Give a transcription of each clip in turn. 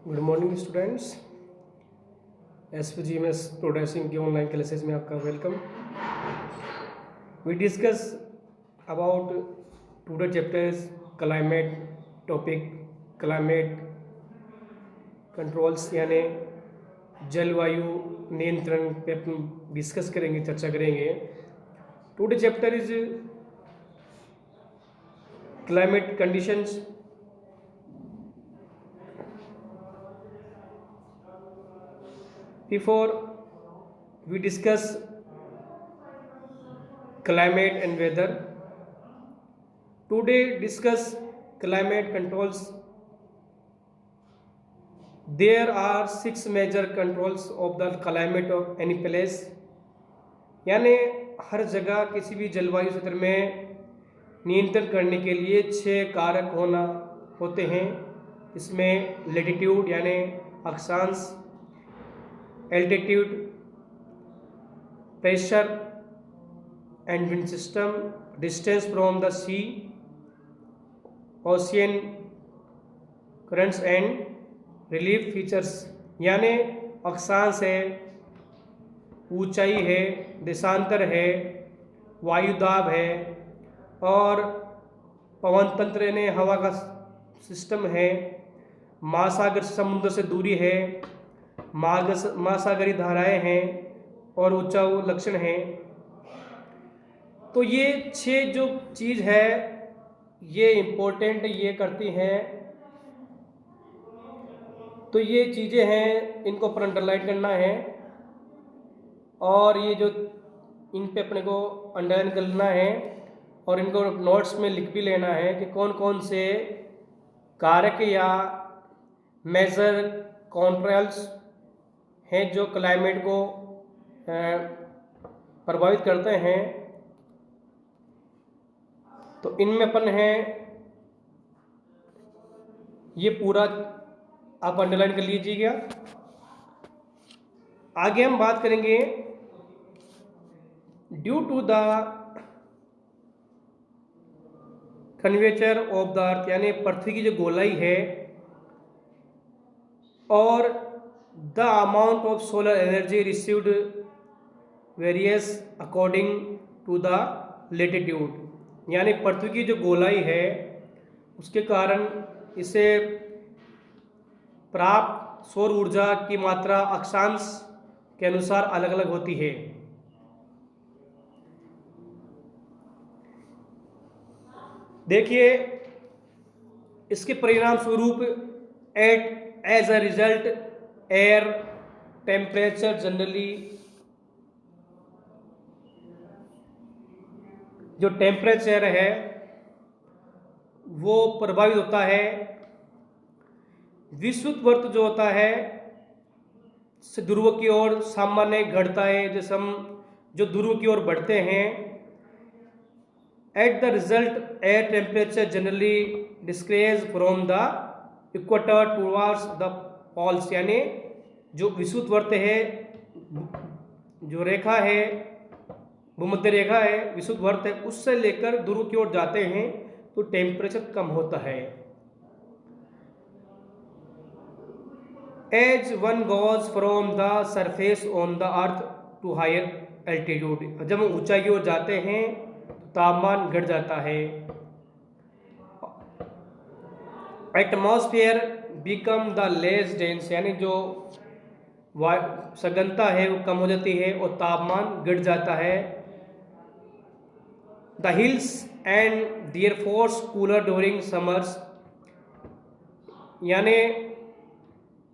Good morning students. SPGMS production के online classes में आपका welcome. We discuss about today chapters climate topic, climate controls यानी जलवायु नियंत्रण पे अपन डिस्कस करेंगे, चर्चा करेंगे। Today chapter is climate conditions. Before we discuss climate and weather, today discuss climate controls. There are 6 major controls of the climate of any place. यानी हर जगह किसी भी जलवायु क्षेत्र में नियंत्रण करने के लिए 6 कारक होते हैं। इसमें लेटिट्यूड यानी अक्षांश, altitude, pressure and wind system, distance from the sea, ocean currents and relief features. यानी अक्षांश है, ऊंचाई है, देशांतर है, वायुदाब है और पवन तंत्र यानी हवा का सिस्टम है, महासागर समुद्र से दूरी है, महासागरीय धाराएं हैं और ऊंचा लक्षण है। तो ये 6 जो चीज़ है ये इम्पोर्टेंट ये करती हैं। तो ये चीज़ें हैं, इनको अपन अंडरलाइन करना है और ये जो इन पे अपने को अंडरलाइन करना है और इनको नोट्स में लिख भी लेना है कि कौन कौन से कारक या मेजर कंट्रोल्स हैं जो क्लाइमेट को प्रभावित करते हैं। तो इनमें अपन हैं, ये पूरा आप अंडरलाइन कर लीजिएगा। आगे हम बात करेंगे due to the curvature of the earth यानी पृथ्वी की जो गोलाई है और the amount of solar energy received various according to the latitude. यानी पृथ्वी की जो गोलाई है उसके कारण इसे प्राप्त सौर ऊर्जा की मात्रा अक्षांश के अनुसार अलग अलग होती है। देखिए, इसके परिणाम स्वरूप as a result air temperature generally, जो टेम्परेचर है वो प्रभावित होता है। विषुवत जो होता है ध्रुव की ओर सामान्य घटता है। जैसे हम जो ध्रुव की ओर बढ़ते हैं, at the result air temperature generally decrease from the equator towards the poles. यानी जो विषुवत है, जो रेखा है, भूमध्य रेखा है, विषुवत है, उससे लेकर ध्रुव की ओर जाते हैं तो टेम्परेचर कम होता है। As one goes from the surface on the earth to higher altitude, जब हम ऊंचाई की ओर जाते हैं तो तापमान घट जाता है। Atmosphere become the less dense, यानी जो सघनता है वो कम हो जाती है और तापमान घट जाता है। The hills and their force cooler during summers, यानी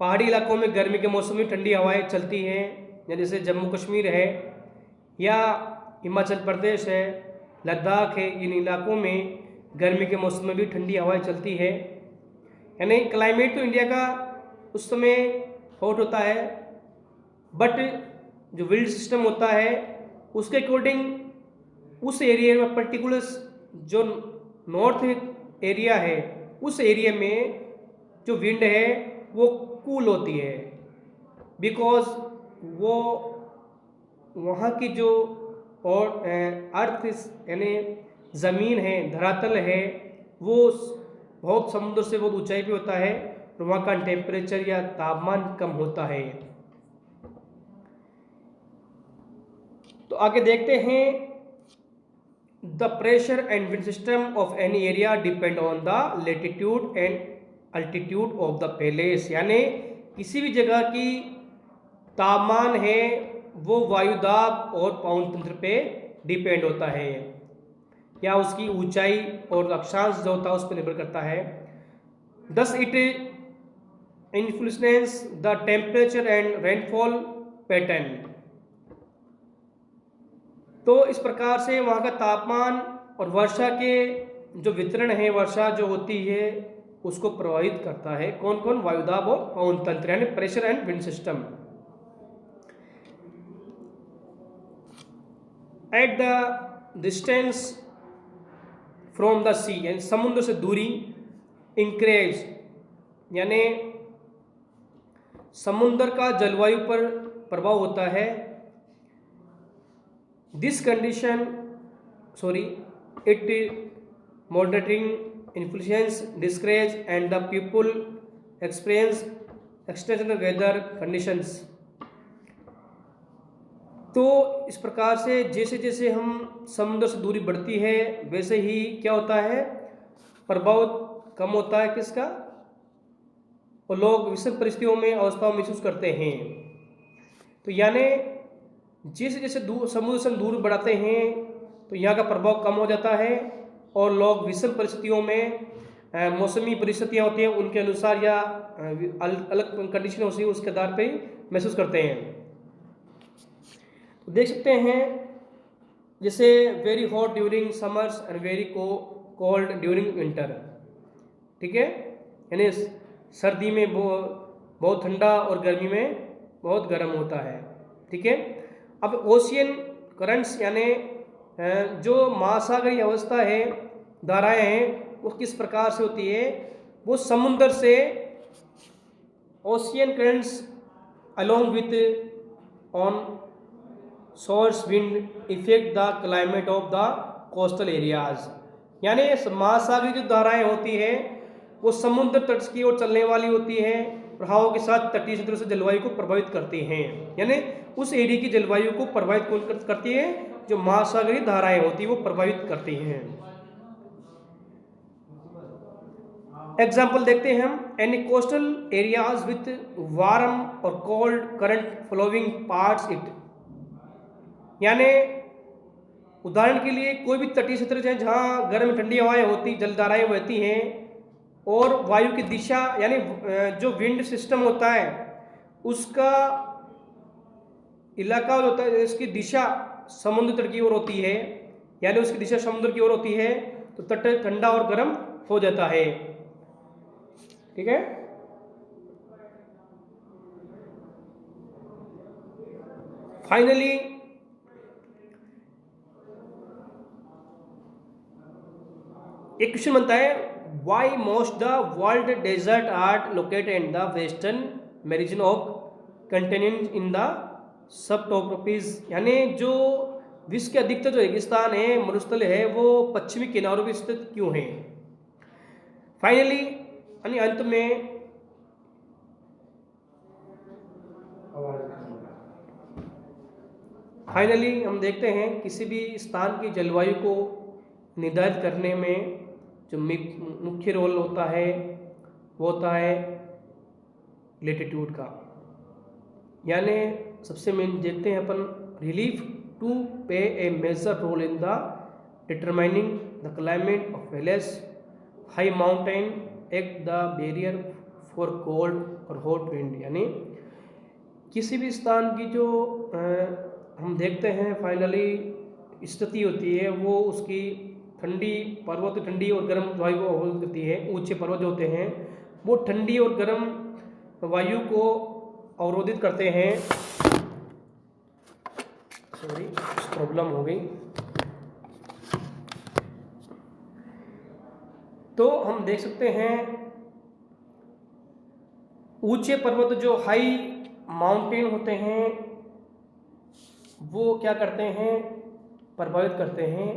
पहाड़ी इलाकों में गर्मी के मौसम में ठंडी हवाएं चलती हैं, जैसे जम्मू कश्मीर है या हिमाचल प्रदेश है, लद्दाख है, इन इलाकों में गर्मी के मौसम में भी ठंडी हवाएं चलती है। यानी क्लाइमेट तो इंडिया का उस समय हॉट होता है, बट जो विंड सिस्टम होता है उसके अकॉर्डिंग उस एरिया में पर्टिकुलर जो नॉर्थ एरिया है उस एरिया में जो विंड है वो कूल होती है, बिकॉज वो वहाँ की जो और अर्थ यानी ज़मीन है, धरातल है, वो बहुत समुद्र से बहुत ऊंचाई पे होता है और वहाँ का टेम्परेचर या तापमान कम होता है। तो आगे देखते हैं, the pressure and wind system of any area depend on the latitude and altitude of the place, यानी किसी भी जगह की तापमान है वो वायुदाब और पवन तंत्र पे डिपेंड होता है, या उसकी ऊंचाई और अक्षांश जो होता है उस पर निर्भर करता है। Thus it influences the temperature and rainfall pattern. तो इस प्रकार से वहाँ का तापमान और वर्षा के जो वितरण है, वर्षा जो होती है उसको प्रभावित करता है। कौन कौन? वायुदाब और पवन तंत्र, यानी pressure and wind system. At the distance from the sea, यानी समुद्र से दूरी, इंक्रीज, यानी समुद्र का जलवायु पर प्रभाव होता है। This condition it moderating influence discourage and the people experience extensional weather conditions. तो इस प्रकार से जैसे जैसे हम समुद्र से दूरी बढ़ती है वैसे ही क्या होता है, प्रभाव कम होता है किसका, और लोग विषम परिस्थितियों में अवस्थाओं महसूस करते हैं। तो यानी जैसे जैसे समुद्र से दूर बढ़ाते हैं तो यहाँ का प्रभाव कम हो जाता है और लोग विषम परिस्थितियों में मौसमी परिस्थितियाँ होती हैं उनके अनुसार या अलग कंडीशन होती है उसके आधार पर महसूस करते हैं। तो देख सकते हैं जैसे very hot during summers and very cold during winter, ठीक है, यानी सर्दी में बहुत ठंडा और गर्मी में बहुत गर्म होता है, ठीक है। अब ओशियन करंट्स यानी जो महासागरीय अवस्था है, धाराएं हैं, वो किस प्रकार से होती है, वो समुद्र से ocean currents along with on source wind effect the climate of the coastal areas, यानी महासागरीय जो धाराएं होती है वो समुद्र तट की ओर चलने वाली होती है, प्रभावों के साथ तटीय क्षेत्रों से जलवायु को प्रभावित करती हैं, यानी उस एरिया की जलवायु को प्रभावित कौन करती है, जो महासागरीय धाराएं होती है वो प्रभावित करती हैं। एग्जाम्पल देखते हैं हम, any coastal areas with warm और cold current flowing parts it, यानी उदाहरण के लिए कोई भी तटीय क्षेत्र है जहाँ गर्म ठंडी हवाएं होती, जलधाराएं बहती हैं और वायु की दिशा यानी जो विंड सिस्टम होता है उसका इलाका होता है, इसकी दिशा समुद्र तट की ओर होती है, यानी उसकी दिशा समुद्र की ओर होती है तो तट ठंडा और गर्म हो जाता है, ठीक है। फाइनली एक क्वेश्चन बनता है, why most the world desert are located in the western margin of continent in the subtropics, यानी जो विश्व के अधिकतर जो रेगिस्तान है, मरुस्थल है, वो पश्चिमी किनारों पर स्थित क्यों हैं। फाइनली यानी अंत में हम देखते हैं किसी भी स्थान की जलवायु को निर्धारित करने में जो मुख्य रोल होता है वो होता है लेटीट्यूड का, यानी सबसे मेन देखते हैं अपन, relief to play a major role in the determining the climate of valleys, high mountain act the barrier for cold और हॉट विंड, यानी किसी भी स्थान की जो हम देखते हैं फाइनली स्थिति होती है वो उसकी ठंडी पर्वत ठंडी और गर्म वायु को अवरोध करती है। ऊंचे पर्वत जो होते हैं वो ठंडी और गर्म वायु को अवरोधित करते हैं। सॉरी, प्रॉब्लम हो गई। तो हम देख सकते हैं ऊंचे पर्वत जो हाई माउंटेन होते हैं वो क्या करते हैं, प्रभावित करते हैं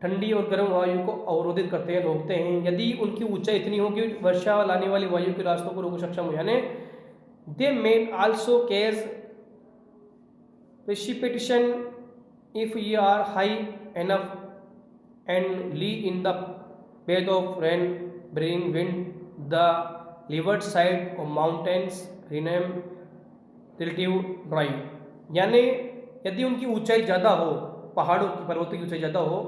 ठंडी और गर्म वायु को अवरोधित करते हैं, रोकते हैं। यदि उनकी ऊंचाई इतनी हो कि वर्षा लाने वाली वायु के रास्तों को रोकने सक्षम हो, यानी they may also cause precipitation if we are high enough and lie in the path of rain bring wind the leeward side of mountains remain relative dry। यानी यदि उनकी ऊंचाई ज़्यादा हो, पहाड़ों की पर्वतों की ऊंचाई ज़्यादा हो,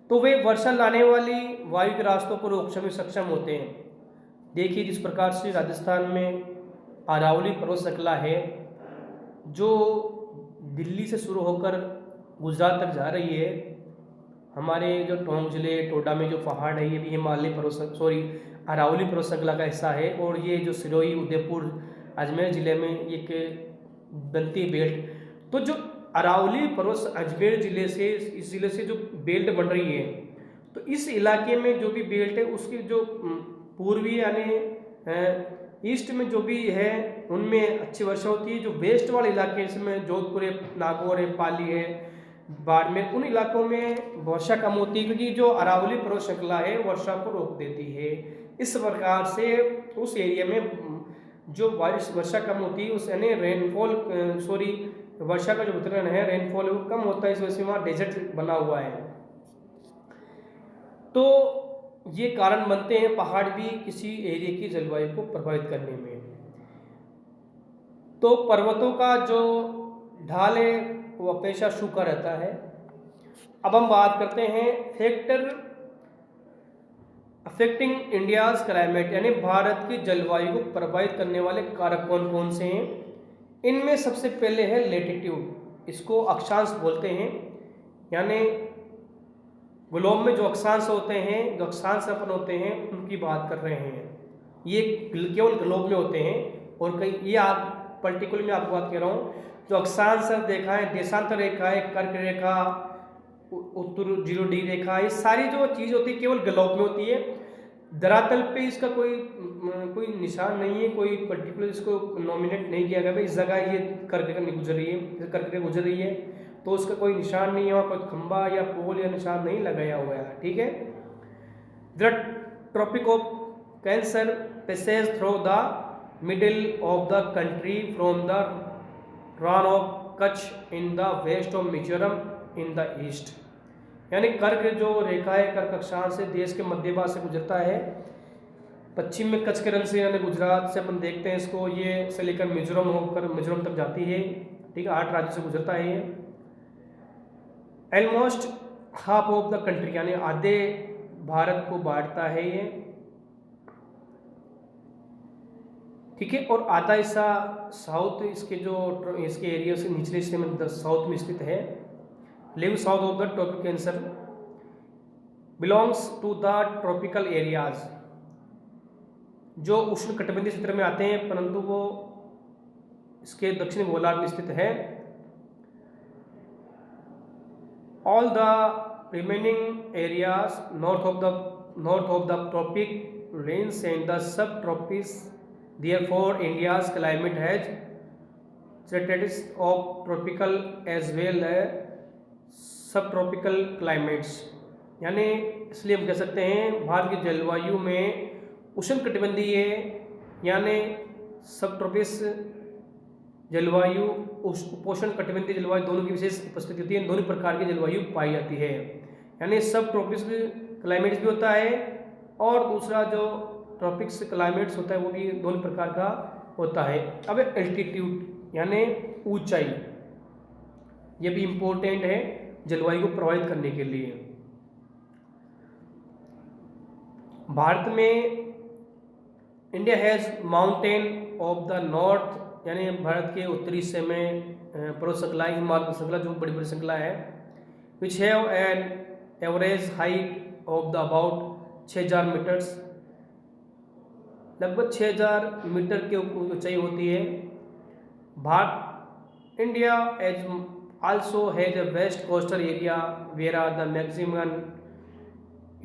तो वे वर्षा लाने वाली वायु के रास्तों को रोकने में सक्षम होते हैं। देखिए जिस प्रकार से राजस्थान में अरावली पर्वत श्रृंखला है जो दिल्ली से शुरू होकर गुजरात तक जा रही है। हमारे जो टोंक जिले टोडा में जो पहाड़ है ये भी हिमालय अरावली पर्वत श्रृंखला का हिस्सा है। और ये जो सिरोही उदयपुर अजमेर ज़िले में एक बनती बेल्ट, तो जो अरावली पर्वत अजमेर ज़िले से इस ज़िले से जो बेल्ट बन रही है, तो इस इलाके में जो भी बेल्ट है उसकी जो पूर्वी यानी ईस्ट में जो भी है उनमें अच्छी वर्षा होती है। जो वेस्ट वाले इलाके इसमें जोधपुर है, नागौर है, पाली है, बाड़मेर, उन इलाकों में वर्षा कम होती है क्योंकि जो अरावली पर्वत श्रृंखला है वर्षा को रोक देती है। इस प्रकार से उस एरिया में जो वर्षा कम होती है उस यानी वर्षा का जो वितरण है रेनफॉल वो कम होता है, इस वजह से वहाँ डेजर्ट बना हुआ है। तो ये कारण बनते हैं पहाड़ भी किसी एरिया की जलवायु को प्रभावित करने में। तो पर्वतों का जो ढाल है वो हमेशा सूखा रहता है। अब हम बात करते हैं फैक्टर अफेक्टिंग इंडियाज क्लाइमेट, यानी भारत की जलवायु को प्रभावित करने वाले कारक कौन कौन से हैं। इनमें सबसे पहले है लेटिट्यूड, इसको अक्षांश बोलते हैं। यानी ग्लोब में जो अक्षांश होते हैं, जो अक्षांश अपन होते हैं उनकी बात कर रहे हैं। ये केवल ग्लोब में होते हैं और कई ये आप पर्टिकुलर में आपको बात कर रहा हूँ। जो अक्षांश देखा है, देशांतर रेखा है, कर्क रेखा, उत्तर 0° रेखा, ये सारी जो चीज़ होती है केवल ग्लोब में होती है। धरातल पे इसका कोई निशान नहीं है, कोई पर्टिकुलर इसको नॉमिनेट नहीं किया गया भाई इस जगह ये कर्क रेखा गुजर रही है, कर्क रेखा गुजर रही है, तो उसका कोई निशान नहीं है, वहाँ कोई खंबा या पोल या निशान नहीं लगाया हुआ है। ठीक है। The tropic of cancer passes through the middle of the country from the run of Kutch in the west of Mizoram in the east. यानी कर्क जो रेखा है, कर्क अक्षांश से देश के मध्य भाग से गुजरता है, पश्चिम में कच्छ के रन से यानी गुजरात से अपन देखते हैं इसको, ये से लेकर मिजोरम होकर मिजोरम तक जाती है। ठीक है, 8 राज्यों से गुजरता है ये। Almost half of the country यानी आधे भारत को बांटता है ये। ठीक है, और आधा हिस्सा साउथ इसके एरिया से निचले हिस्से में साउथ में स्थित है। Live south of the tropic cancer belongs to the tropical areas, जो उष्ण कटिबंधीय क्षेत्र में आते हैं परंतु वो इसके दक्षिणी गोलार्ध में स्थित है। All the remaining areas north of the tropic range and the subtropics, therefore India's climate has characteristics of tropical as well as subtropical climates। यानी इसलिए हम कह सकते हैं भारत की जलवायु में उष्ण कटिबंधीय यानी सबट्रॉपिक्स जलवायु, उपोष्ण कटिबंधीय जलवायु दोनों की विशेष उपस्थिति होती है। दोनों प्रकार की जलवायु पाई जाती है। यानी सब ट्रॉपिक्स क्लाइमेट्स भी होता है और दूसरा जो ट्रॉपिक्स क्लाइमेट्स होता है वो भी दोनों प्रकार का होता है। अब एल्टीट्यूड यानी ऊंचाई, ये भी इम्पोर्टेंट है जलवायु को प्रभावित करने के लिए। भारत में India has mountain of the north, यानी भारत के उत्तरी हिस्से में पर्वत श्रृंखला हिमालय श्रृंखला जो बड़ी बड़ी श्रृंखला है, which have an average height of the about 6000 metres, लगभग 6000 मीटर की ऊंचाई होती है। Bharat India as also has a west coastal area where are the maximum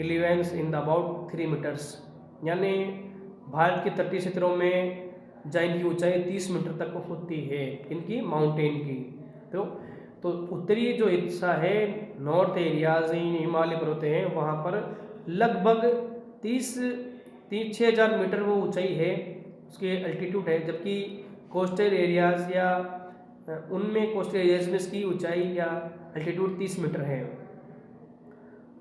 एलिवेंस इन द अबाउट 3 मीटर्स। यानी भारत के तटीय क्षेत्रों में जहाँ इनकी ऊंचाई 30 मीटर तक होती है, इनकी माउंटेन की। तो तो उत्तरी जो हिस्सा है नॉर्थ एरियाज हिमालय पर्वत हैं वहाँ पर लगभग 6,000 मीटर वो ऊंचाई है, उसके अल्टीट्यूड है, जबकि कोस्टल एरियाज या उनमें कोस्टल एरियाज में इसकी ऊंचाई या अल्टीट्यूड 30 मीटर है।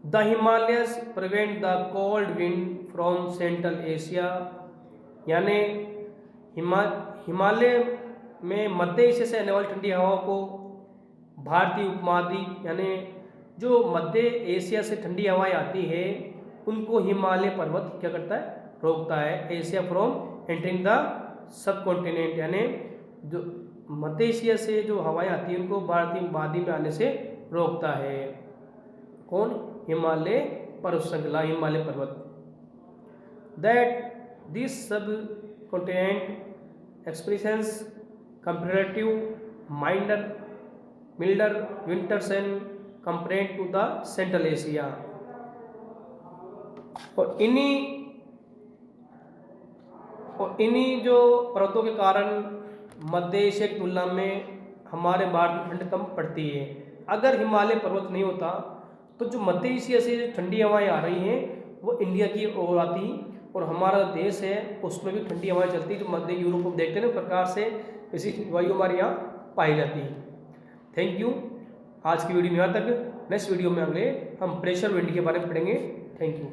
The Himalayas prevent the cold wind from central Asia, यानी हिमालय में मध्य एशिया से आने वाली ठंडी हवाओं को भारतीय उपमहाद्वीप यानी जो मध्य एशिया से ठंडी हवाएं आती है उनको हिमालय पर्वत क्या करता है, रोकता है। Asia from entering the sub continent, यानी जो मध्य एशिया से जो हवाएं आती हैं उनको भारतीय उपमहाद्वीप में आने से रोकता है। कौन? हिमालय पर्वत श्रृंखला, हिमालय पर्वत। That this subcontinent experience comparative milder winters and compared to the central Asia. और इन्हीं जो पर्वतों के कारण मध्य एशिया की तुलना में हमारे भारत में ठंड कम पड़ती है। अगर हिमालय पर्वत नहीं होता तो जो मध्य एशिया से ठंडी हवाएं आ रही हैं वो इंडिया की ओर आती, और हमारा देश है उसमें भी ठंडी हवाएं चलती, जो मध्य यूरोप में देखते हैं ना प्रकार से ऐसी वायु हमारे यहाँ पाई जाती है। Thank you. आज की वीडियो में यहाँ तक। नेक्स्ट वीडियो में अगले हम प्रेशर विंड के बारे में पढ़ेंगे। Thank you.